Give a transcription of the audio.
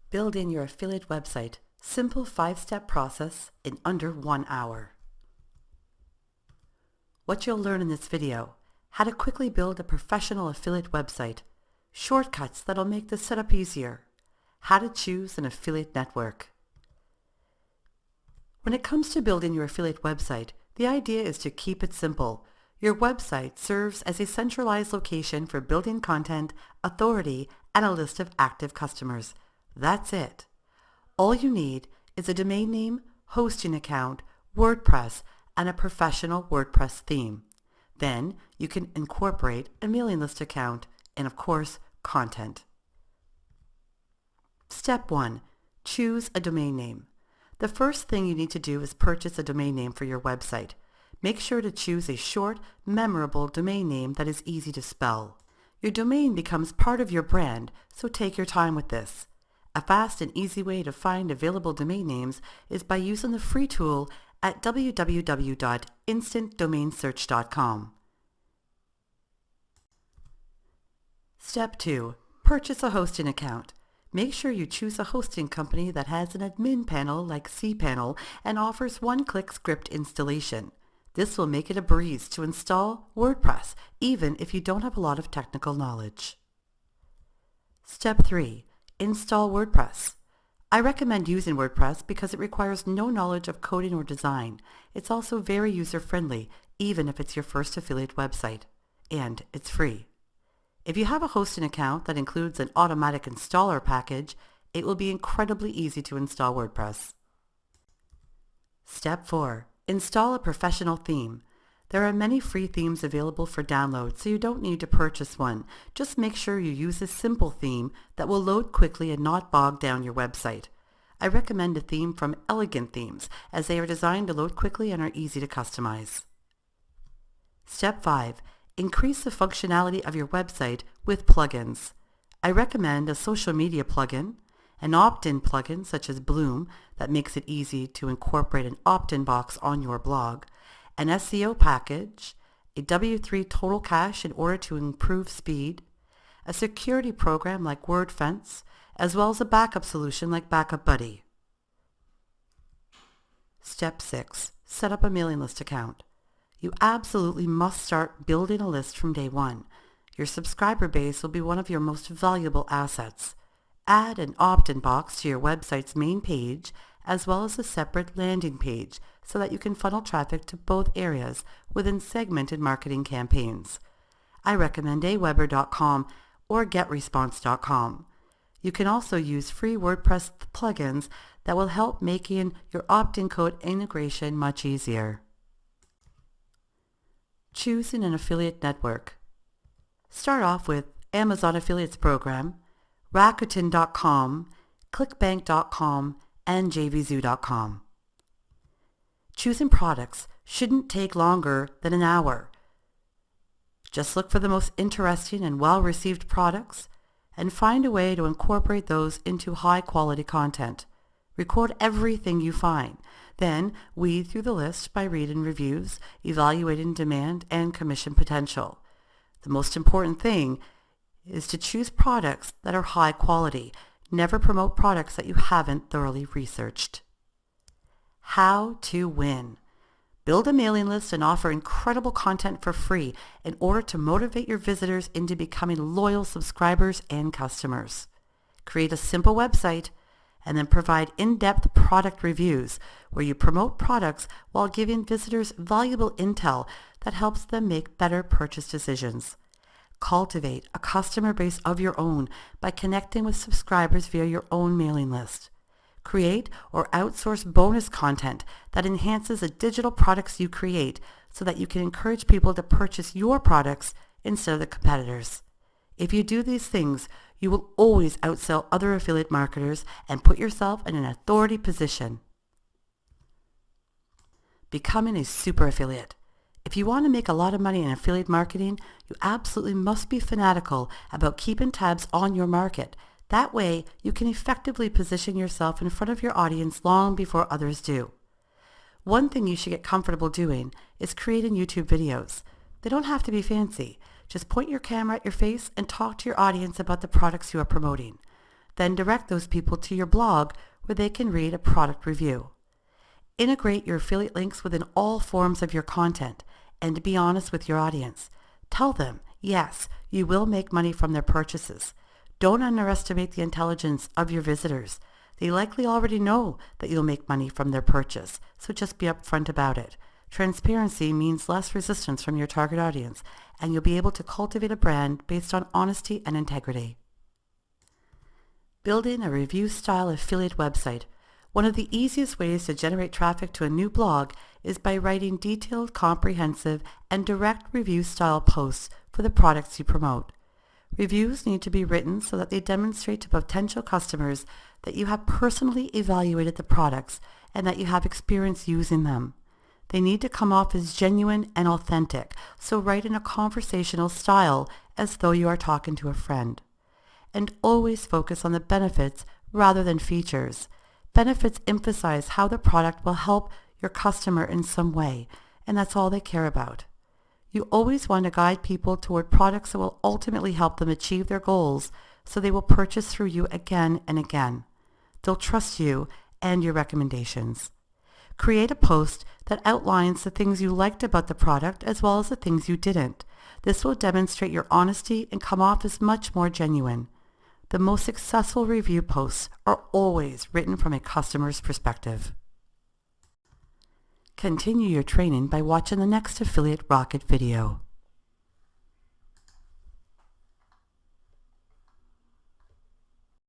Build in your affiliate website. Simple 5-step process in under 1 hour. What you'll learn in this video: how to quickly build a professional affiliate website, shortcuts that'll make the setup easier, how to choose an affiliate network. When it comes to building your affiliate website, the idea is to keep it simple. Your website serves as a centralized location for building content, authority, and a list of active customers. That's it. All you need is a domain name, hosting account, WordPress, and a professional WordPress theme. Then you can incorporate a mailing list account and, of course, content. Step 1. Choose a domain name. The first thing you need to do is purchase a domain name for your website. Make sure to choose a short, memorable domain name that is easy to spell. Your domain becomes part of your brand, so take your time with this. A fast and easy way to find available domain names is by using the free tool at www.instantdomainsearch.com. Step 2. Purchase a hosting account. Make sure you choose a hosting company that has an admin panel like cPanel and offers one-click script installation. This will make it a breeze to install WordPress, even if you don't have a lot of technical knowledge. Step 3. Install WordPress. I recommend using WordPress because it requires no knowledge of coding or design. It's also very user-friendly, even if it's your first affiliate website. And it's free. If you have a hosting account that includes an automatic installer package, it will be incredibly easy to install WordPress. Step 4. Install a professional theme. There are many free themes available for download, so you don't need to purchase one. Just make sure you use a simple theme that will load quickly and not bog down your website. I recommend a theme from Elegant Themes, as they are designed to load quickly and are easy to customize. Step 5. Increase the functionality of your website with plugins. I recommend a social media plugin, an opt-in plugin such as Bloom that makes it easy to incorporate an opt-in box on your blog, an SEO package, a W3 total cache in order to improve speed, a security program like WordFence, as well as a backup solution like Backup Buddy. Step 6. Set up a mailing list account. You absolutely must start building a list from day one. Your subscriber base will be one of your most valuable assets. Add an opt-in box to your website's main page, as well as a separate landing page, so that you can funnel traffic to both areas within segmented marketing campaigns. I recommend aweber.com or getresponse.com. You can also use free WordPress plugins that will help making your opt-in code integration much easier. Choosing an affiliate network. Start off with Amazon Affiliates Program, Rakuten.com, ClickBank.com, and JVZoo.com. Choosing products shouldn't take longer than an hour. Just look for the most interesting and well-received products and find a way to incorporate those into high-quality content. Record everything you find. Then weed through the list by reading reviews, evaluating demand and commission potential. The most important thing is to choose products that are high quality. Never promote products that you haven't thoroughly researched. How to win. Build a mailing list and offer incredible content for free in order to motivate your visitors into becoming loyal subscribers and customers. Create a simple website and then provide in-depth product reviews where you promote products while giving visitors valuable intel that helps them make better purchase decisions. Cultivate a customer base of your own by connecting with subscribers via your own mailing list. Create or outsource bonus content that enhances the digital products you create so that you can encourage people to purchase your products instead of the competitors. If you do these things, you will always outsell other affiliate marketers and put yourself in an authority position. Becoming a super affiliate. If you want to make a lot of money in affiliate marketing, you absolutely must be fanatical about keeping tabs on your market. That way, you can effectively position yourself in front of your audience long before others do. One thing you should get comfortable doing is creating YouTube videos. They don't have to be fancy. Just point your camera at your face and talk to your audience about the products you are promoting. Then direct those people to your blog where they can read a product review. Integrate your affiliate links within all forms of your content and be honest with your audience. Tell them, yes, you will make money from their purchases. Don't underestimate the intelligence of your visitors. They likely already know that you'll make money from their purchase, so just be upfront about it. Transparency means less resistance from your target audience, and you'll be able to cultivate a brand based on honesty and integrity. Building a review-style affiliate website. One of the easiest ways to generate traffic to a new blog is by writing detailed, comprehensive, and direct review-style posts for the products you promote. Reviews need to be written so that they demonstrate to potential customers that you have personally evaluated the products and that you have experience using them. They need to come off as genuine and authentic, so write in a conversational style as though you are talking to a friend. And always focus on the benefits rather than features. Benefits emphasize how the product will help your customer in some way, and that's all they care about. You always want to guide people toward products that will ultimately help them achieve their goals, so they will purchase through you again and again. They'll trust you and your recommendations. Create a post that outlines the things you liked about the product as well as the things you didn't. This will demonstrate your honesty and come off as much more genuine. The most successful review posts are always written from a customer's perspective. Continue your training by watching the next Affiliate Rocket video.